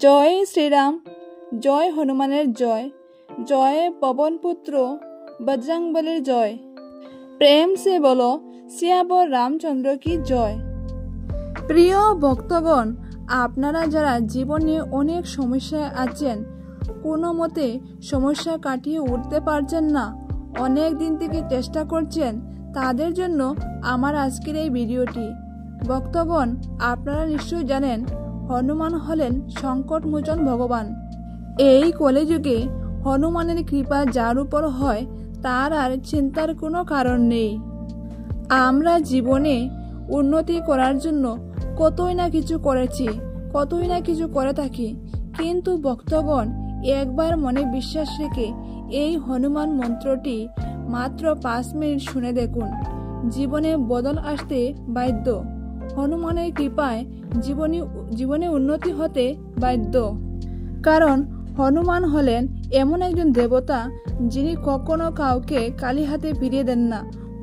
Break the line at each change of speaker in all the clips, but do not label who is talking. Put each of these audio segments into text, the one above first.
জয় শ্রীরাম, জয় হনুমানের জয়, জয় পবনপুত্র বজরংবলীর জয়। প্রেম সে বলো সিয়াবর রামচন্দ্র কি জয়। প্রিয় ভক্তগণ, আপনারা যারা জীবনে অনেক সমস্যায় আছেন, কোনো মতে সমস্যা কাটিয়ে উঠতে পারছেন না, অনেক দিন থেকে চেষ্টা করছেন, তাদের জন্য আমার আজকের এই ভিডিওটি। ভক্তগণ, আপনারা নিশ্চয়ই জানেন হনুমান হলেন সংকটমোচন ভগবান। এই কলিযুগে হনুমানের কৃপা যার উপর হয় তার আর চিন্তার কোনো কারণ নেই। আমরা জীবনে উন্নতি করার জন্য কতই না কিছু করেছি, কতই না কিছু করে থাকি, কিন্তু ভক্তগণ একবার মনে বিশ্বাস রেখে এই হনুমান মন্ত্রটি মাত্র 5 মিনিট শুনে দেখুন, জীবনে বদল আসতে বাধ্য। হনুমানের কৃপায় জীবনে উন্নতি হতে বাধ্য। কারণ হনুমান হলেন এমন একজন দেবতা যিনি কখনো কাউকে খালি হাতে ফিরিয়ে দেন না।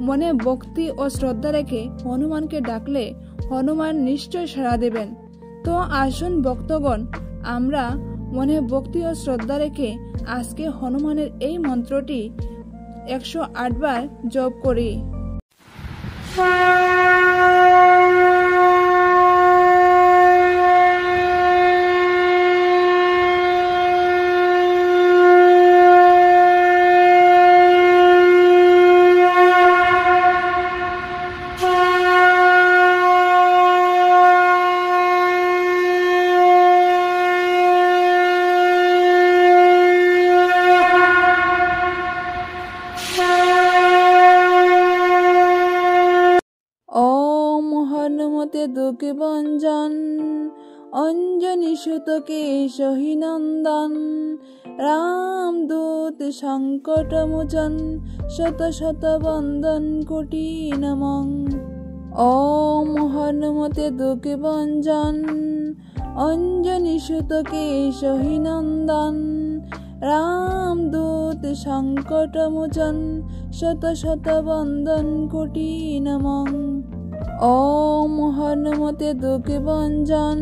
মনে ভক্তি ও শ্রদ্ধা রেখে হনুমানকে ডাকলে হনুমান নিশ্চয় সাড়া দেবেন। তো আসুন ভক্তগণ, আমরা মনে ভক্তি ও শ্রদ্ধা রেখে আজকে হনুমানের এই মন্ত্রটি 108 বার জপ করি। হনুমতে দুঃখী ভঞ্জন, অঞ্জনী সুত কেশহী নন্দন, রামদূত সংকট মোচন, শত শত বন্দন কোটি নমঃ। ওম হনুমতে দুঃখী ভঞ্জন, অঞ্জনী সুত কেশহী নন্দন, রামদূত সংকট মোচন, শত শত বন্দন কোটি নমঃ। ওম হনুমতে দুঃখী ভঞ্জন,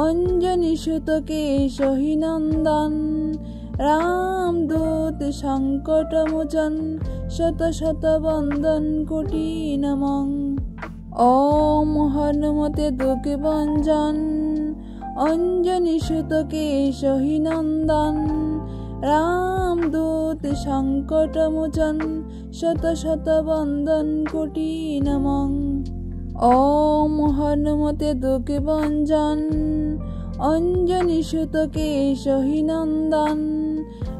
অঞ্জনী সুত কেশহী নন্দন, রামদূত সংকট মোচন, শত শত বন্দন কোটি নমঃ। ওম হনুমতে দুঃখী ভঞ্জন, অঞ্জনী সুত কেশহী নন্দন, রামদূত সংকট মোচন, শত শত বন্দন কোটি নমঃ। ওম হনুমতে দুঃখী ভঞ্জন, অঞ্জনী সুত কেশহী নন্দন,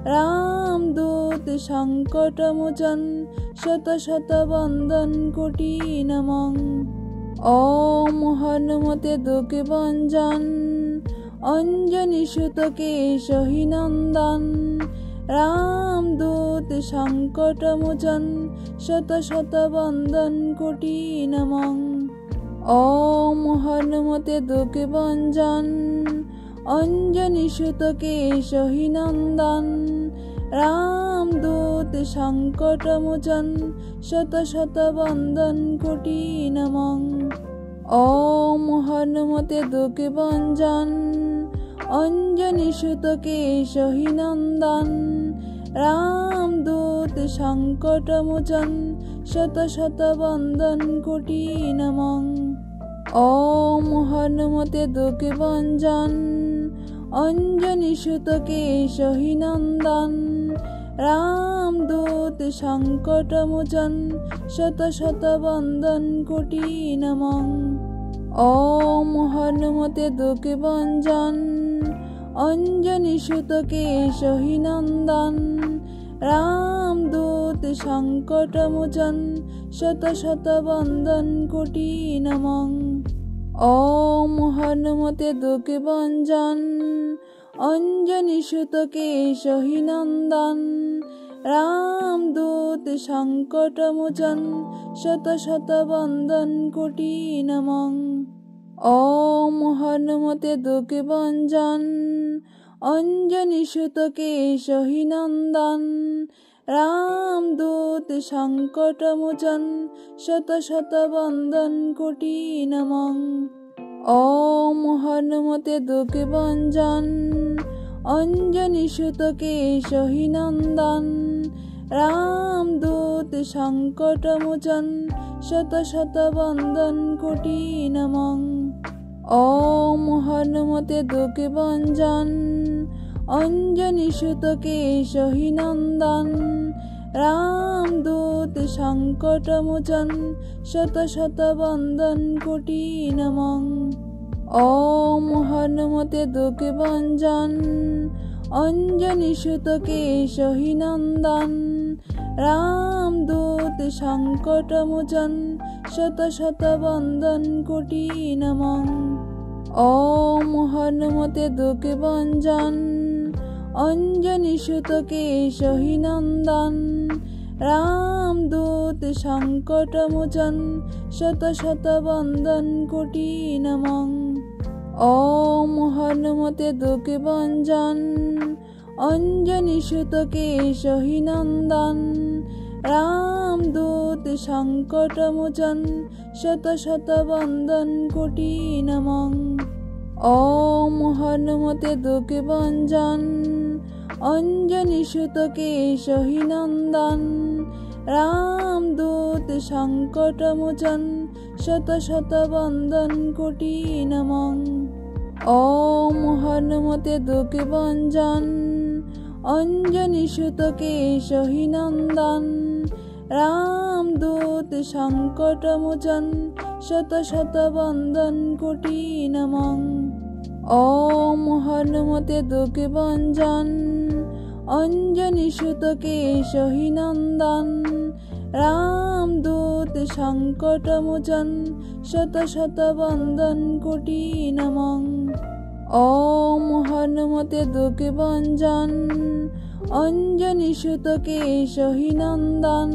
রামদূত সংকট মোচন, শত শত বন্দন কোটি নমঃ। ওম হনুমতে দুঃখী ভঞ্জন, অঞ্জনী সুত কেশহী নন্দন, রামদূত সংকট মোচন, শত শত বন্দন কোটি নমঃ। ওম হনুমতে দুঃখী ভঞ্জন, অঞ্জনী সুত কেশহী নন্দন, রামদূত সংকট মোচন, শত শত বন্দন কোটি নমঃ। ওম হনুমতে দুঃখী ভঞ্জন, অঞ্জনী সুত কেশহী নন্দন, রামদূত সংকট মোচন, শত শত বন্দন কোটি নমঃ। ওম হনুমতে দুঃখী ভঞ্জন, অঞ্জনী সুত কেশহী নন্দন, রামদূত সংকট মোচন, শত শত বন্দন কোটি নমঃ। ওম হনুমতে দুঃখী ভঞ্জন, অঞ্জনী সুত কেশহী নন্দন, রামদূত সংকট মোচন, শত শত বন্দন কোটি নমঃ। ওম হনুমতে দুঃখী ভঞ্জন, অঞ্জনী সুত কেশহী নন্দন, রামদূত সংকট মোচন, শত শত বন্দন কোটি নমঃ। ওম হনুমতে দুঃখী ভঞ্জন, অঞ্জনী সুত কেশহী নন্দন, রামদূত সংকট মোচন, শত শত বন্দন কোটি নমঃ। ॐ हनुमते दुःखभञ्जन अंजनी सुत केशहि नंदन रामदूत संकटमोचन शत शत वंदन कोटि नमः। ॐ हनुमते दुःखभञ्जन अंजनी सुत केशहि नंदन रामदूत संकटमोचन शत शत वंदन कोटि नमः। ॐ हनुमते दुःखभञ्जन अंजनी सुत केशहि नंदन रामदूत संकटमोचन शत शत वंदन कोटि नमः। ॐ हनुमते दुःखभञ्जन अंजनी सुत केशहि नंदन रामदूत संकटमोचन शत शत वंदन कोटि नमः। ॐ हनुमते दुःखभञ्जन अंजनी सुत केशहि नंदन रामदूत संकटमोचन शत शत वंदन कोटि नमः। ॐ हनुमते दुःखभञ्जन अंजनी सुत केशहि नंदन रामदूत संकटमोचन शत शत वंदन कोटि नमः। ॐ हनुमते दुःखभञ्जन अंजनी सुत केशहि नंदन रामदूत संकटमोचन शत शत वंदन कोटि नमः। ॐ हनुमते दुःखभञ्जन अंजनी सुत केशहि नंदन रामदूत संकटमोचन शत शत वंदन कोटि नमः। ॐ हनुमते दुःखभञ्जन अंजनी सुत केशहि नंदन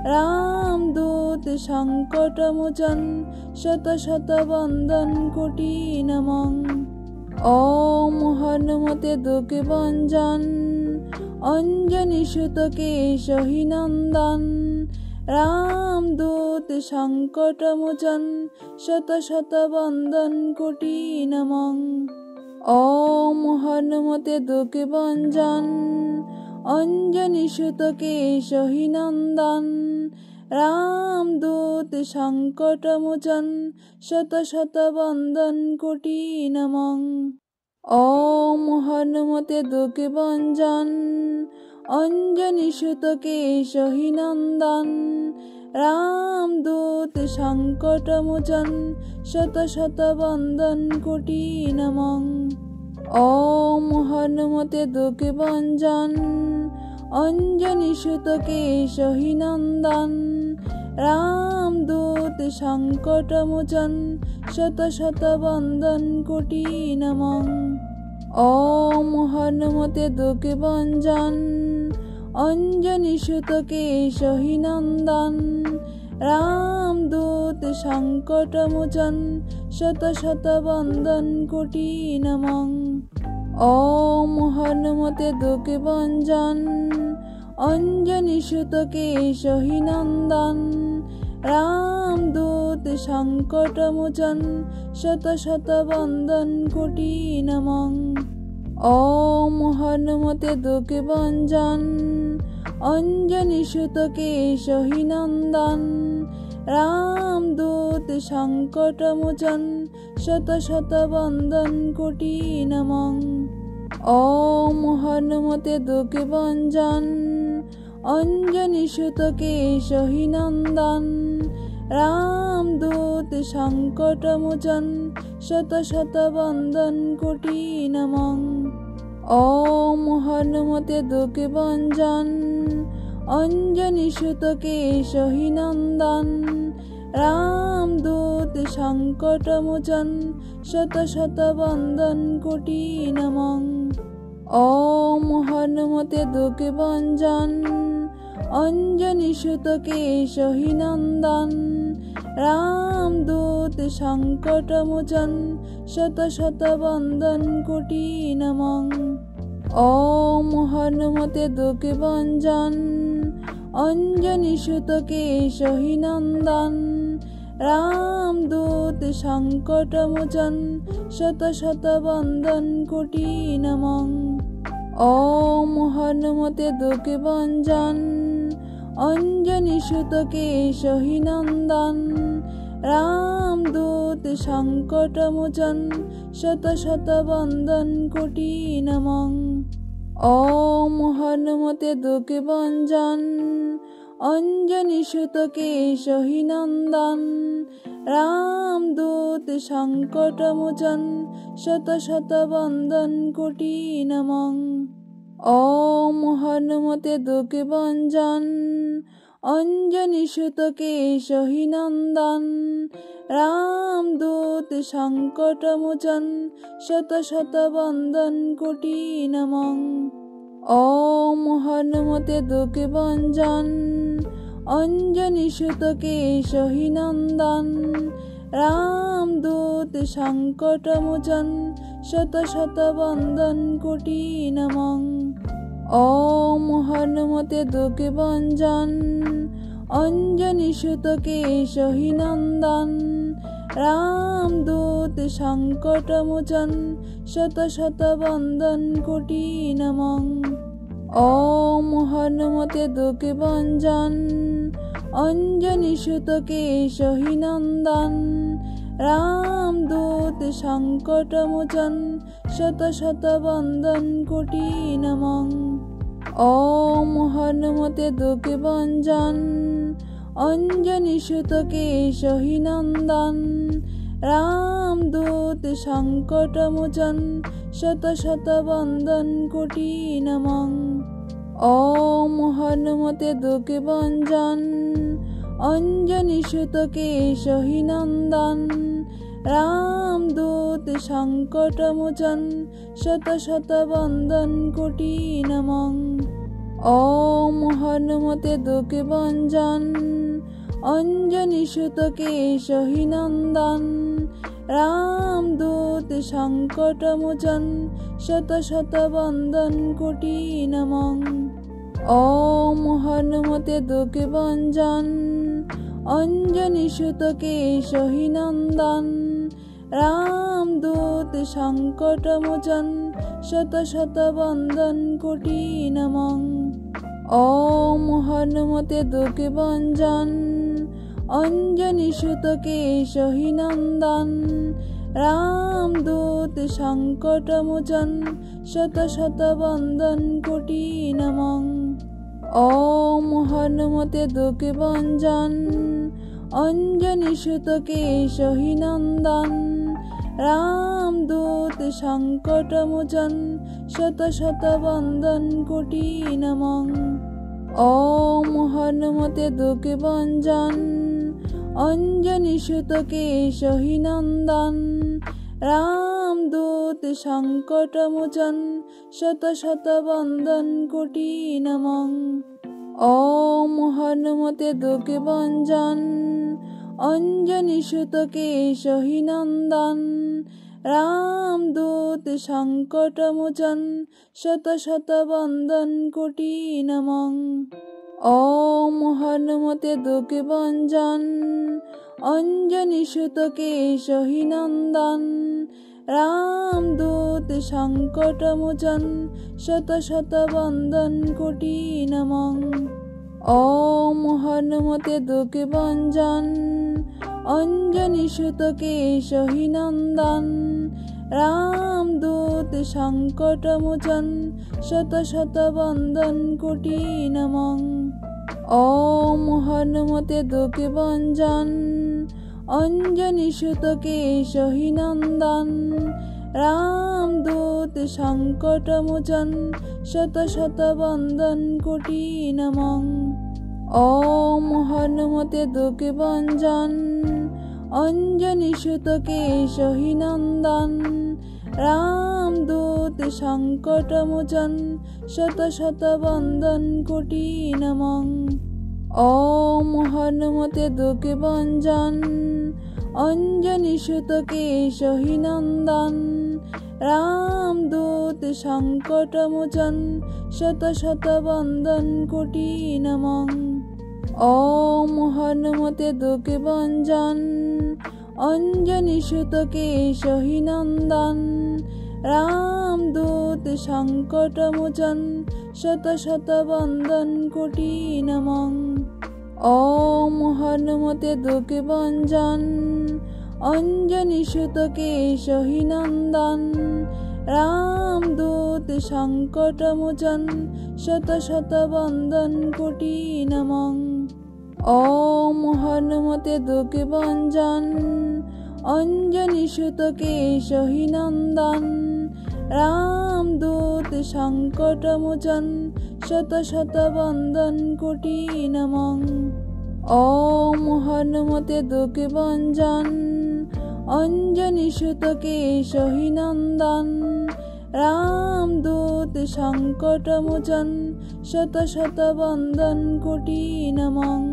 रामदूत संकटमोचन शत शत वंदन कोटि नमः। ॐ हनुमते दुःखभञ्जन अंजनी सुत केशहि नंदन रामदूत संकटमोचन शत शत वंदन कोटि नमः। ॐ हनुमते दुःखभञ्जन अंजनी सुत केशहि नंदन रामदूत संकटमोचन शत शत वंदन कोटि नमः। ॐ हनुमते दुःखभञ्जन अंजनी सुत केशहि नंदन रामदूत संकटमोचन शत शत वंदन कोटि नमः। ॐ हनुमते दुःखभञ्जन अंजनी सुत केशहि नंदन रामदूत संकटमोचन शत शत वंदन कोटि नमः। ॐ हनुमते दुःखभञ्जन अंजनी सुत केशहि नंदन रामदूत संकटमोचन शत शत वंदन कोटि नमः। ॐ हनुमते दुःखभञ्जन अंजनी सुत केशहि नंदन रामदूत संकटमोचन शत शत वंदन कोटि नमः। ॐ हनुमते दुःखभञ्जन अंजनी सुत केशहि नंदन रामदूत संकटमोचन शत शत वंदन कोटि नमः। ॐ हनुमते दुःखभञ्जन अंजनी सुत केशहि नंदन रामदूत संकटमोचन शत शत वंदन कोटि नमः। ॐ हनुमते दुःखभञ्जन अंजनी सुत केशहि नंदन रामदूत संकटमोचन शत शत वंदन कोटि नमः। ॐ हनुमते दुःखभञ्जन अंजनी सुत केशहि नंदन रामदूत संकटमोचन शत शत वंदन कोटि नमः। ॐ हनुमते दुःखभञ्जन अंजनी सुत केशहि नंदन रामदूत संकटमोचन शत शत वंदन कोटि नमः। ओम हनुमते दुःख भंजन अंजनी सुत केशहि नंदन रामदूत संकटमोचन शत शत वंदन कोटि नमः। ओम हनुमते दुःख भंजन अंजनी सुत केशहि नंदन रामदूत संकटमोचन शत शत वंदन कोटि नमः। ओम हनुमते दुःख भंजन अंजनी सुत केशहि नंदन रामदूत संकटमोचन शत शत वंदन कोटि नमः। ओम हनुमते दुःख भंजन अंजनी सुत केशहि नंदन रामदूत संकटमोचन शत शत वंदन कोटि नमः। ओम हनुमते दुःख भंजन अंजनी सुत केशहि नंदन रामदूत संकटमोचन शत शत वंदन कोटि नमः। ओम हनुमते दुःख भंजन अंजनी सुत केशहि नंदन रामदूत संकटमोचन शत शत वंदन कोटि नमः। ओम हनुमते दुःख भंजन अंजनी सुत केशहि नंदन रामदूत संकटमोचन शत शत वंदन कोटि नमः। ओम हनुमते दुःख भंजन अंजनी सुत केशहि नंदन रामदूत संकटमोचन शत शत वंदन कोटि नमः। ओम हनुमते दुःख भंजन अंजनी सुत केशहि नंदन रामदूत संकटमोचन शत शत वंदन कोटि नमः। ओम हनुमते दुःख भंजन अंजनी सुत केशहि नंदन रामदूत संकटमोचन शत शत वंदन कोटि नमः। ओम हनुमते दुःख भंजन अंजनी सुत केशहि नंदन रामदूत संकटमोचन शत शत वंदन कोटि नमः। ओम हनुमते दुःख भंजन अंजनी सुत केशहि नंदन रामदूत संकटमोचन शत शत वंदन कोटि नमः। ओम हनुमते दुःख भंजन अंजनी सुत केशहि नंदन रामदूत संकटमोचन शत शत वंदन कोटि नमः। ओम हनुमते दुःख भंजन अंजनी सुत केशहि नंदन रामदूत संकटमोचन शत शत वंदन कोटि नमः। ओम हनुमते दुःख भंजन अंजनी सुत केशहि नंदन रामदूत संकटमोचन शत शत वंदन कोटि नमः। ओम हनुमते दुःख भंजन अंजनी सुत केशहि नंदन रामदूत संकटमोचन शत शत वंदन कोटि नमः। ओम हनुमते दुःख भंजन अंजनी सुत केशहि नंदन रामदूत संकटमोचन शत शत वंदन कोटि नमः। ओम हनुमते दुःख भंजन अंजनी सुत केशहि नंदन रामदूत संकटमोचन शत शत वंदन कोटि नमः। ओम हनुमते दुःख भंजन अंजनी सुत केशहि नंदन रामदूत संकटमोचन शत शत वंदन कोटि नमः। ॐ हनुमते दुःखभञ्जन अंजनीसुत केशहि नंदन रामदूत संकटमोचन शत शत वंदन कोटि नमः। ॐ हनुमते दुःखभञ्जन अंजनीसुत केशहि नंदन रामदूत संकटमोचन शत शत वंदन कोटि नमः। ॐ हनुमते दुःखभञ्जन अंजनीसुत केशहि नंदन रामदूत संकटमोचन शत शत वंदन कोटि नमः। ॐ हनुमते दुःखभञ्जन अंजनीसुत केशहि नंदन रामदूत संकटमोचन शत शत वंदन कोटि नमः।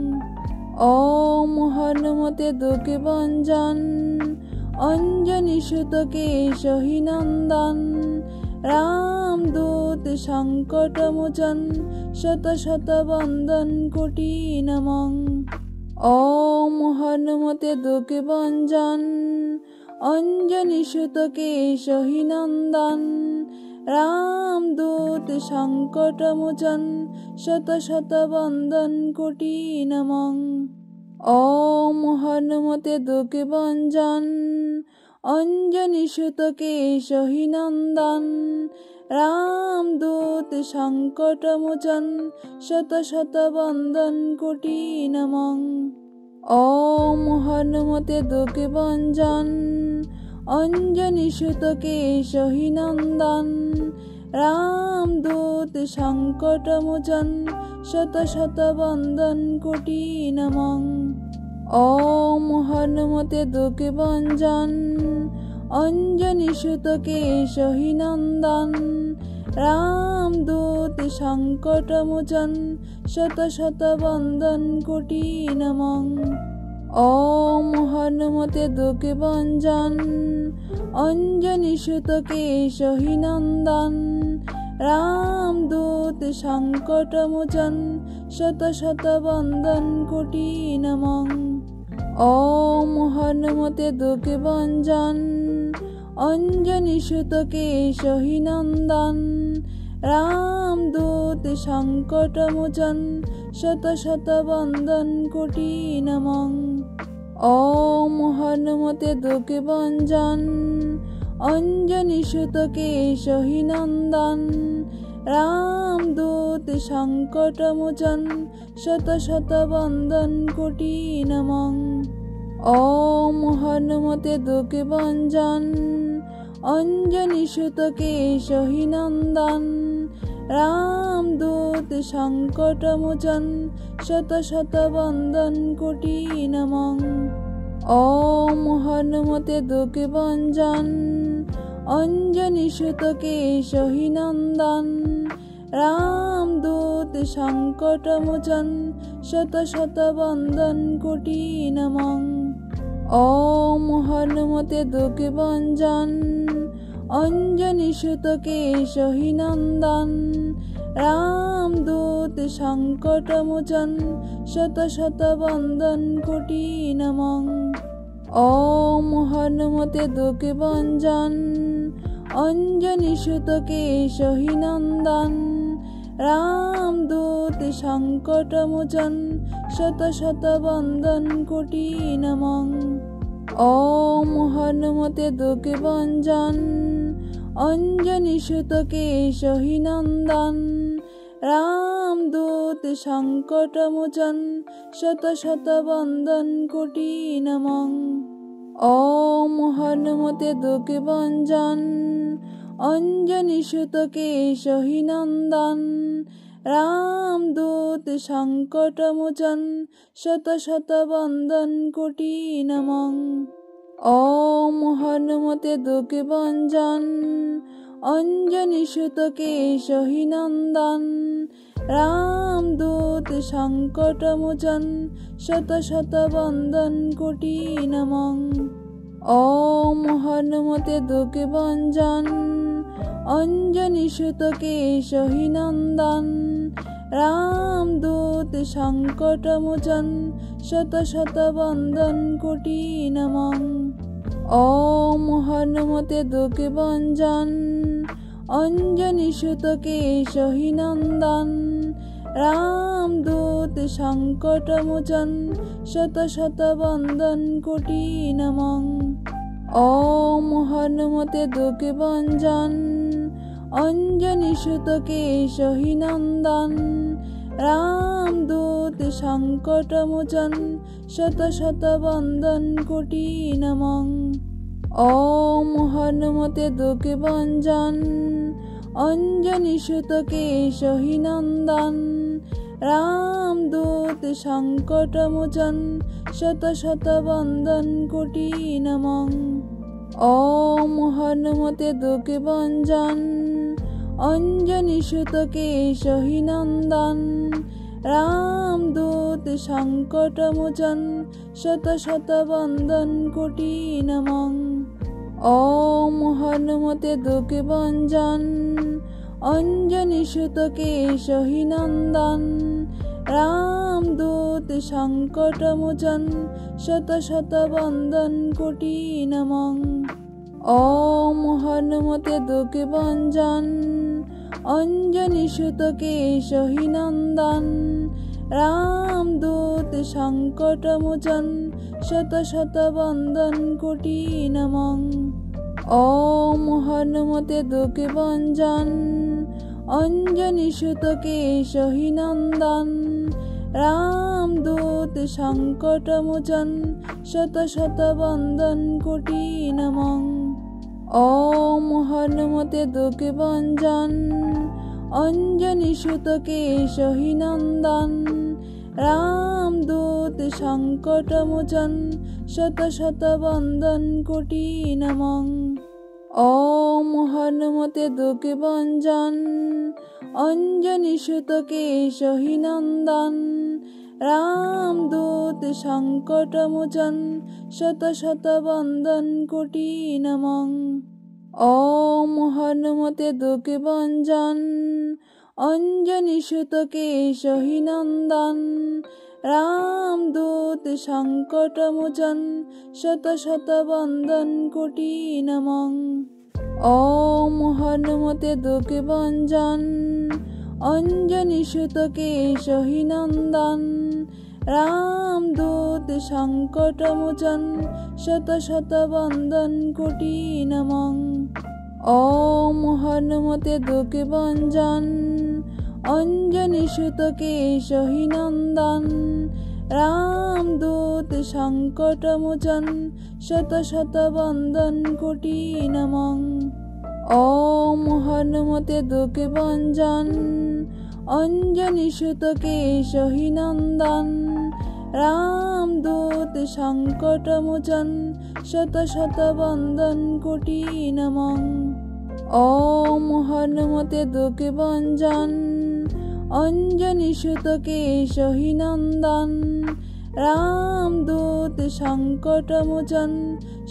ॐ हनुमते दुःखभञ्जन अंजनीसुत केशहि नंदन रामदूत संकटमोचन शत शत वंदन कोटि नमः। ॐ हनुमते दुःखभञ्जन अंजनीसुत केशहि नंदन रामदूत संकटमोचन शत शत वंदन कोटि नमः। ॐ हनुमते दुःखभञ्जन अंजनीसुत केशहि नंदन रामदूत संकटमोचन शत शत वंदन कोटि नमः। ॐ हनुमते दुःखभञ्जन अंजनीसुत केशहि नंदन रामदूत संकटमोचन शत शत वंदन कोटि नमः। ॐ हनुमते दुःखभञ्जन अंजनीसुत केशहि नंदन रामदूत संकटमोचन शत शत वंदन कोटि नमः। ॐ हनुमते दुःखभञ्जन अंजनीसुत केशहि नंदन रामदूत संकटमोचन शत शत वंदन कोटि नमः। ॐ हनुमते दुःखभञ्जन अंजनीसुत केशहि नंदन रामदूत संकटमोचन शत शत वंदन कोटि नमः। ॐ हनुमते दुःखभञ्जन अंजनीसुत केशहि नंदन रामदूत संकटमोचन शत शत वंदन कोटि नमः। ॐ हनुमते दुःखभञ्जन अंजनीसुत केशहि नंदन रामदूत संकटमोचन शत शत वंदन कोटि नमः। ॐ हनुमते दुःखभञ्जन अंजनीसुत केशहि नंदन रामदूत संकटमोचन शत शत वंदन कोटि नमः। ॐ हनुमते दुःखभञ्जन अंजनीसुत केशहि नंदन रामदूत संकटमोचन शत शत वंदन कोटि नमः। ॐ हनुमते दुःखभञ्जन अंजनीसुत केशहि नंदन रामदूत संकटमोचन शत शत वंदन कोटि नमः। ॐ हनुमते दुःखभञ्जन अंजनीसुत केशहि नंदन रामदूत संकटमोचन शत शत वंदन कोटि नमः। ॐ हनुमते दुःखभञ्जन अंजनीसुत केशहि नंदन रामदूत संकटमोचन शत शत वंदन कोटि नमः। ॐ हनुमते दुःखभञ्जन अंजनीसुत केशहि नंदन रामदूत संकटमोचन शत शत वंदन कोटि नमः। ॐ हनुमते दुःखभञ्जन अंजनीसुत केशहि नंदन रामदूत संकटमोचन शत शत वंदन कोटि नमः। ओम हनुमते दुखे भंजन अंजनी सुत केशहि नंदन रामदूत संकटमोचन शत शत वंदन कोटि नमः। ओम हनुमते दुखे भंजन अंजनी सुत केशहि नंदन रामदूत संकटमोचन शत शत वंदन कोटि नमः। ओम हनुमते दुखे भंजन अंजनी सुत केशहि नंदन रामदूत संकटमोचन शत शत वंदन कोटि नमः। ओम हनुमते दुखे भंजन अंजनी सुत केशहि नंदन रामदूत संकटमोचन शत शत वंदन कोटि नमः। ओम हनुमते दुखे भंजन अंजनी सुत केशहि नंदन रामदूत संकटमोचन शत शत वंदन कोटि नमः। ओम हनुमते दुखे भंजन अंजनी सुत केशहि नंदन रामदूत संकटमोचन शत शत वंदन कोटि नमः। ओम हनुमते दुखे भंजन अंजनी सुत केशहि नंदन रामदूत संकटमोचन शत शत वंदन कोटि नमः। ओम हनुमते दुखे भंजन अंजनी सुत केशहि नंदन रामदूत संकटमोचन शत शत वंदन कोटि नमः। ओम हनुमते दुखे भंजन अंजनी सुत केशहि नंदन रामदूत संकटमोचन शत शत वंदन कोटि नमः। ओम हनुमते दुखे भंजन अंजनी सुत केशहि नंदन रामदूत संकटमोचन शत शत वंदन कोटि नमः। ओम हनुमते दुखे भंजन अंजनी सुत केशहि नंदन रामदूत संकटमोचन शत शत वंदन कोटि नमः। ओम हनुमते दुखे भंजन अंजनी सुत केशहि नंदन रामदूत संकटमोचन शत शत वंदन कोटि नमः। ओम हनुमते दुखे भंजन अंजनी सुत केशहि नंदन रामदूत संकटमोचन शत शत वंदन कोटि नमः। ओम हनुमते दुखे भंजन अंजनी सुत केशहि नंदन रामदूत संकटमोचन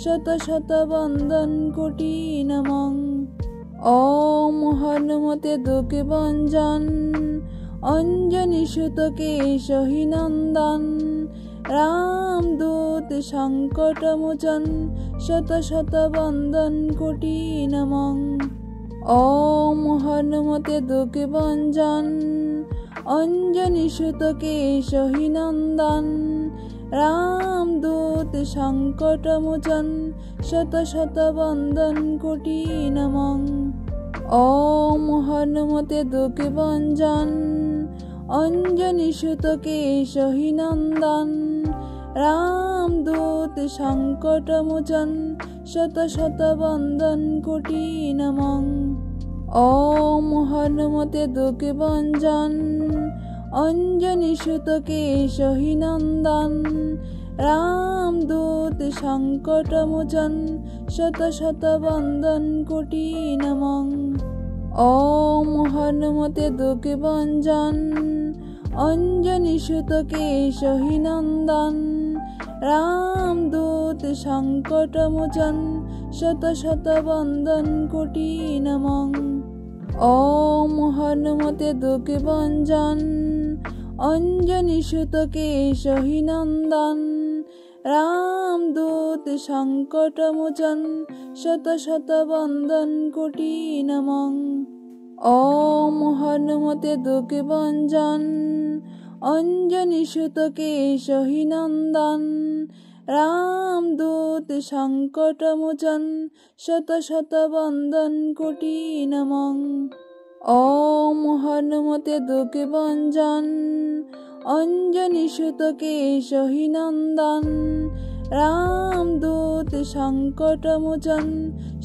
शत शत वंदन कोटि नमः। ओम हनुमते दुखे भंजन अंजनी सुत केशहि नंदन रामदूत संकटमोचन शत शत वंदन कोटि नमः। ओम हनुमते दुखे भंजन अंजनी सुत केशहि नंदन रामदूत संकटमोचन शत शत वंदन कोटि नमः। ओम हनुमते दुखे भंजन अंजनी सुत केशहि नंदन रामदूत संकटमोचन शत शत वंदन कोटि नमः। ओम हनुमते दुखे भंजन अंजनी सुत केशहि नंदन रामदूत संकटमोचन शत शत वंदन कोटि नमः। ओम हनुमते दुखे भंजन अंजनी सुत केशहि नंदन रामदूत संकटमोचन शत शत वंदन कोटि नमः। ॐ हनुमते दुःखभञ्जन अञ्जनी सुत केशहि नन्दन रामदूत संकटमोचन शत शत वन्दन कोटि नमः। ॐ हनुमते दुःखभञ्जन अञ्जनी सुत केशहि नन्दन रामदूत संकटमोचन शत शत वन्दन कोटि नमः। ॐ हनुमते दुःखभञ्जन अञ्जनी सुत केशहि नन्दन रामदूत संकटमोचन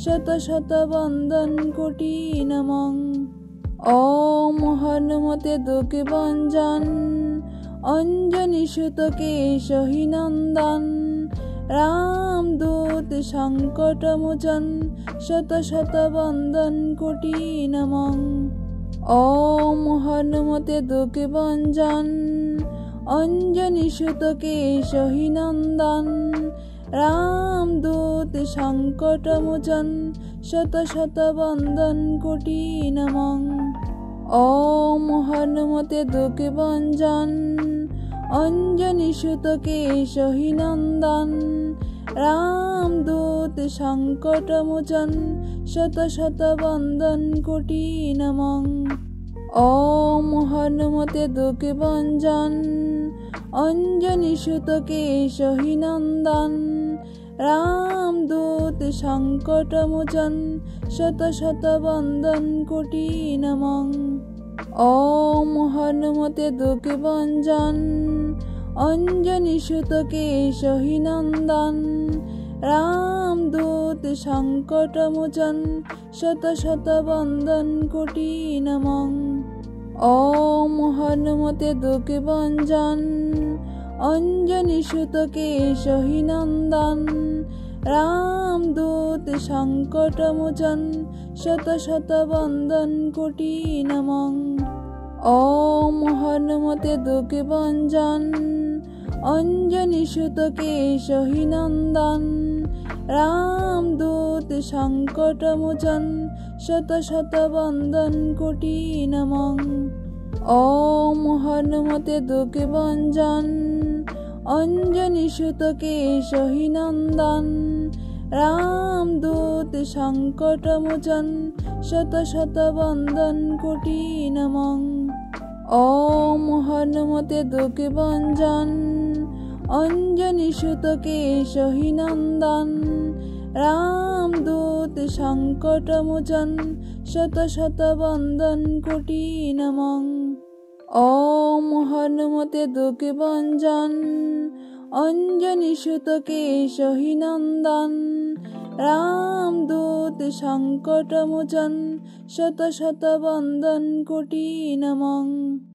शत शत वन्दन कोटि नमः। ॐ हनुमते दुःखभञ्जन अञ्जनी सुत केशहि नन्दन रामदूत संकटमोचन शत शत वन्दन कोटि नमः। ॐ हनुमते दुःखभञ्जन अञ्जनी सुत केशहि नन्दन रामदूत संकटमोचन शत शत वन्दन कोटि नमः। ॐ हनुमते दुःखभञ्जन अञ्जनी सुत केशहि नन्दन रामदूत संकटमोचन शत शत वन्दन कोटि नमः। ॐ हनुमते दुःखभञ्जन अञ्जनी सुत केशहि नन्दन रामदूत संकटमोचन शत शत वन्दन कोटि नमः। ॐ हनुमते दुःखभञ्जन अञ्जनी सुत केशहि नन्दन रामदूत संकटमोचन शत शत वन्दन कोटि नमः। ॐ हनुमते दुःखभञ्जन अञ्जनी सुत केशहि नन्दन रामदूत संकटमोचन शत शत वन्दन कोटि नमः। ॐ हनुमते दुःखभञ्जन अञ्जनी सुत केशहि नन्दन रामदूत संकटमोचन शत शत वन्दन कोटि नमः। ॐ हनुमते दुःखभञ्जन अञ्जनी सुत केशहि नन्दन रामदूत संकटमोचन शत शत वन्दन कोटि नमः। ॐ हनुमते दुःखभञ्जन अञ्जनी सुत केशहि नन्दन रामदूत संकटमोचन शत शत वन्दन कोटि नमः। ॐ हनुमते दुःखभञ्जन अञ्जनी सुत केशहि नन्दन रामदूत संकटमोचन शत शत वन्दन कोटि नमः।